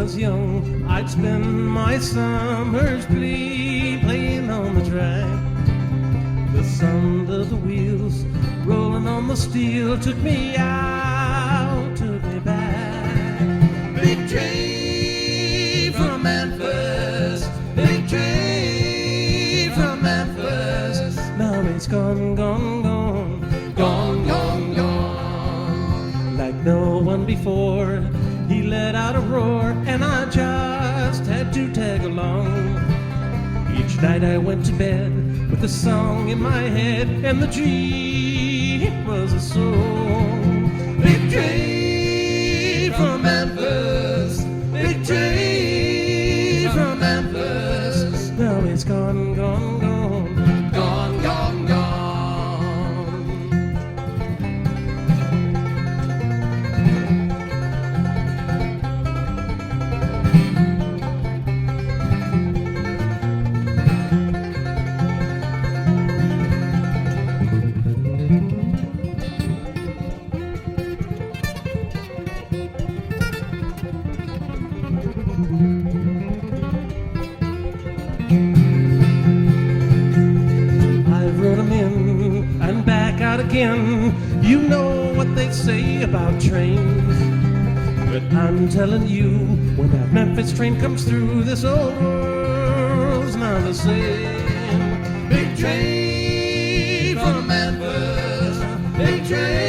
was young, I'd spend my summers playing on the track. The sound of the wheels rolling on the steel took me out, took me back. Big train from Memphis, big train from Memphis. Now it's gone, gone, gone, gone, gone, gone. Like no one before, he let out a roar, and I just had to tag along. Each night I went to bed with a song in my head, and the dream was a song. Big train from Memphis, big train from Memphis. Now it's gone, gone, gone, gone, gone, gone. I wrote 'em in and back out again. You know what they say about trains, but I'm telling you, when that Memphis train comes through, this old world's not the same. Big train from Memphis, big train